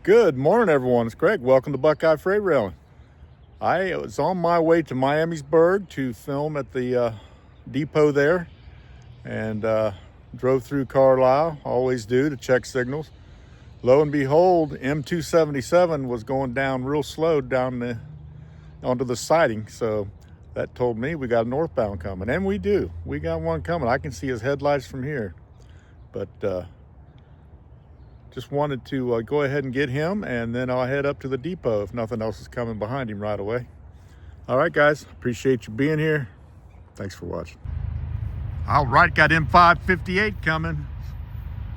Good morning, everyone. It's Greg. Welcome to Buckeye Freight Railing. I was on my way to Miamisburg to film at the depot there, and drove through Carlisle, always do, to check signals. Lo and behold, M277 was going down real slow down onto the siding, so that told me we got a northbound coming, and we do. We got one coming. I can see his headlights from here, but just wanted to go ahead and get him, and then I'll head up to the depot if nothing else is coming behind him right away. All right, guys, appreciate you being here. Thanks for watching. All right, got M558 coming,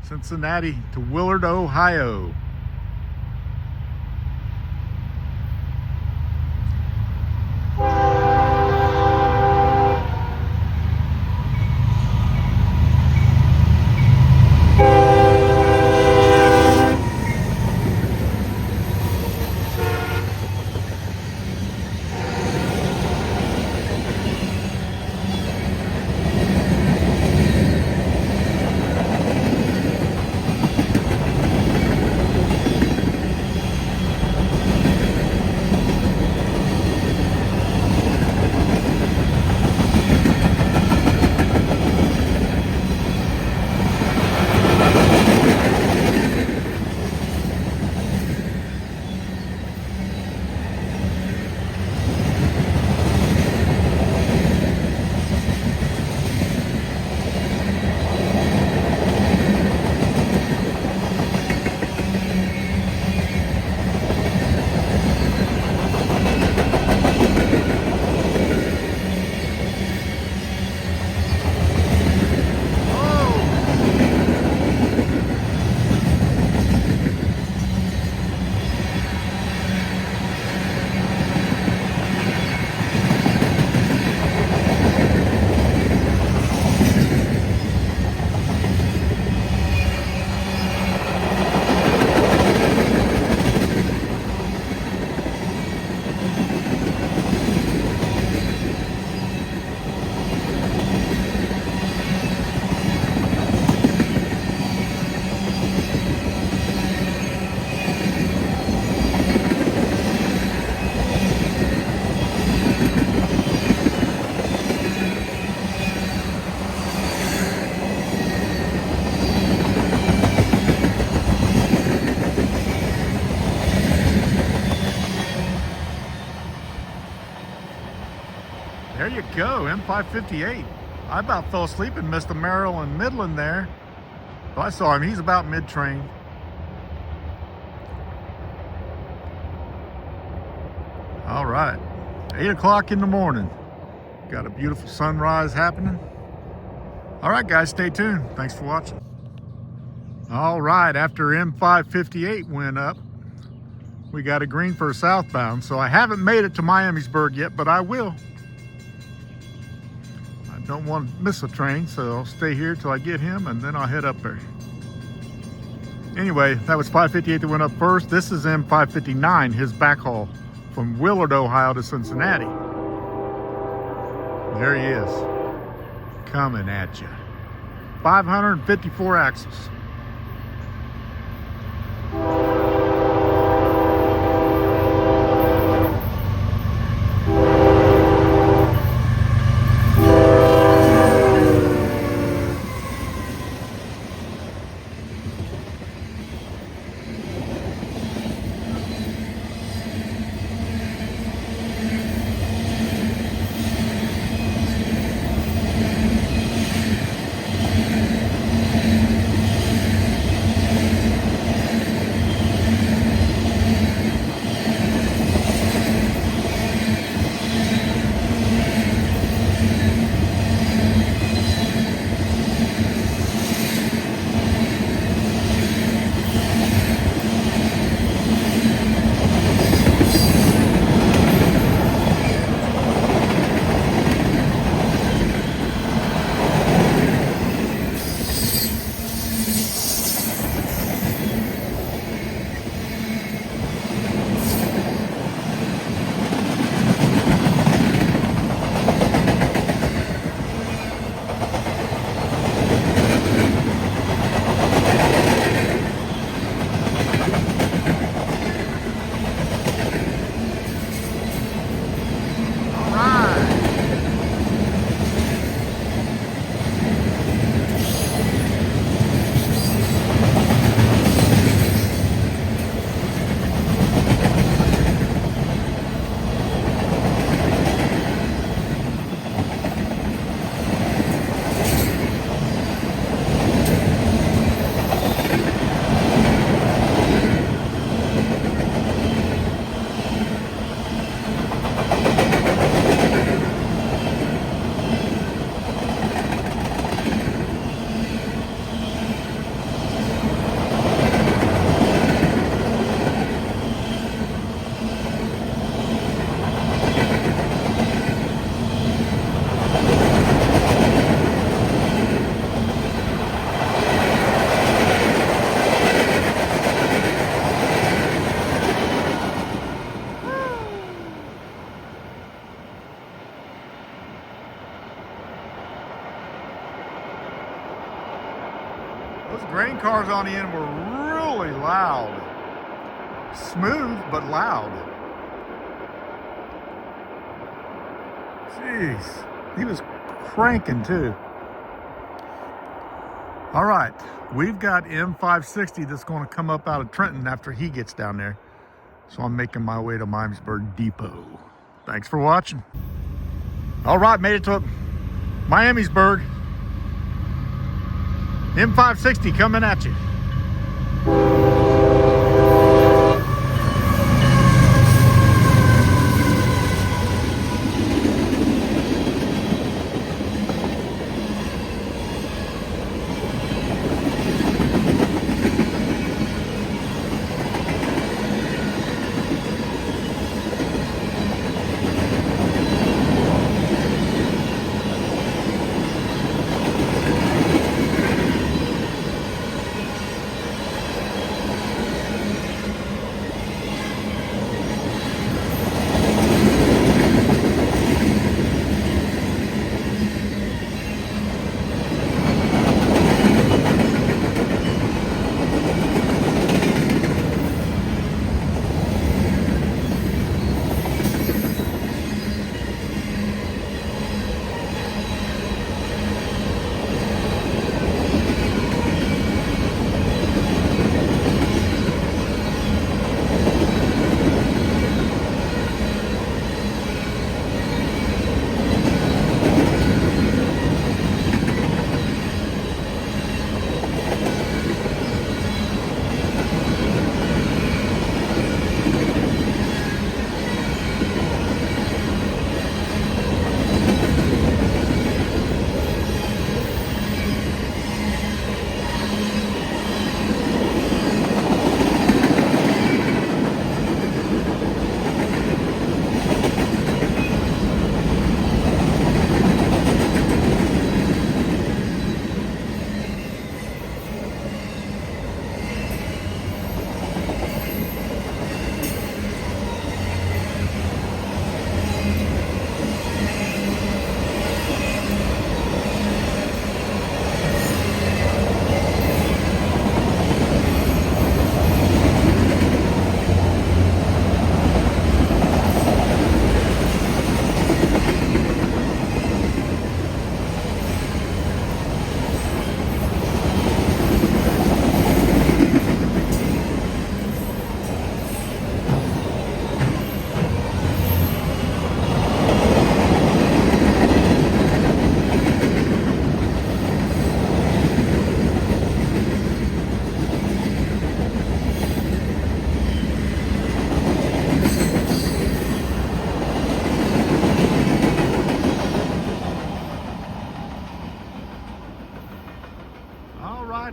Cincinnati to Willard, Ohio. There you go, M558. I about fell asleep and missed the Maryland Midland there. But I saw him, he's about mid-train. All right, 8 o'clock in the morning. Got a beautiful sunrise happening. All right, guys, stay tuned. Thanks for watching. All right, after M558 went up, we got a green for southbound. So I haven't made it to Miamisburg yet, but I will. Don't want to miss a train, so I'll stay here till I get him, and then I'll head up there. Anyway, that was 558 that went up first. This is M559, his backhaul from Willard, Ohio to Cincinnati. There he is, coming at you. 554 axles. Those grain cars on the end were really loud. Smooth, but loud. Jeez, he was cranking too. All right, we've got M560 that's going to come up out of Trenton after he gets down there. So I'm making my way to Miamisburg Depot. Thanks for watching. All right, made it to Miamisburg. M560 coming at you.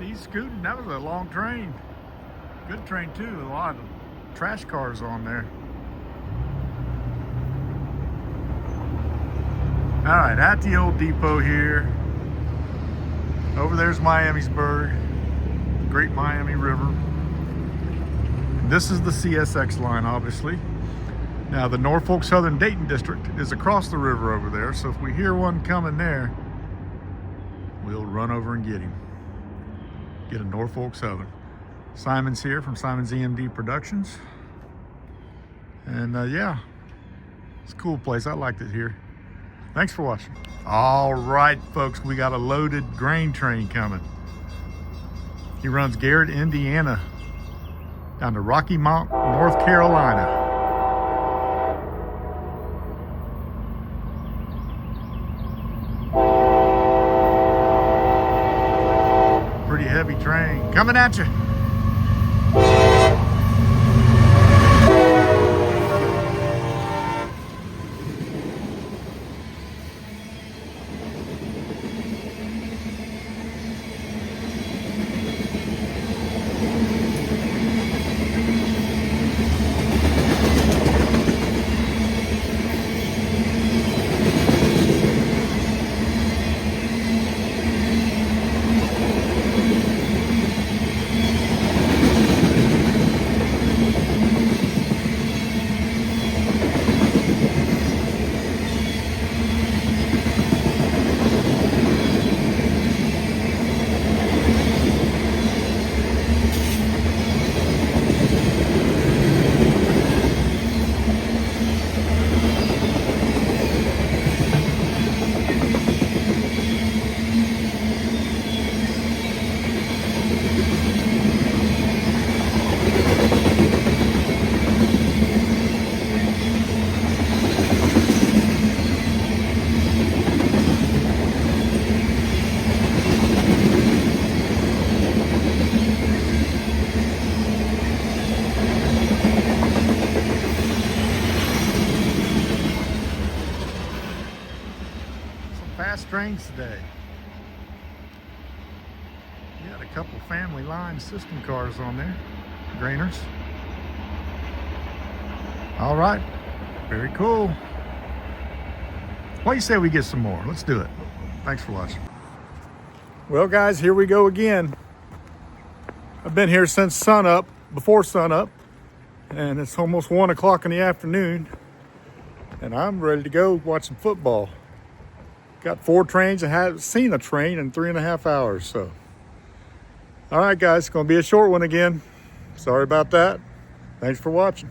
He's scooting. That was a long train. Good train too. A lot of trash cars on there. All right, at the old depot here. Over there's Miamisburg, Great Miami River. This is the CSX line, obviously. Now the Norfolk Southern Dayton district is across the river over there. So if we hear one coming there, we'll run over and get him. Get a Norfolk Southern. Simon's here from Simon's EMD Productions. And yeah, it's a cool place. I liked it here. Thanks for watching. All right, folks, we got a loaded grain train coming. He runs Garrett, Indiana, down to Rocky Mount, North Carolina. Pretty heavy train coming at you. trains today. You got a couple family line system cars on there, grainers. All right, very cool. What do you say we get some more? Let's do it. Thanks for watching. Well guys, here we go again. I've been here since sunup, before sunup, and it's almost 1 o'clock in the afternoon, and I'm ready to go watch some football. Got 4 trains and haven't seen a train in 3.5 hours, so. All right guys, it's gonna be a short one again. Sorry about that. Thanks for watching.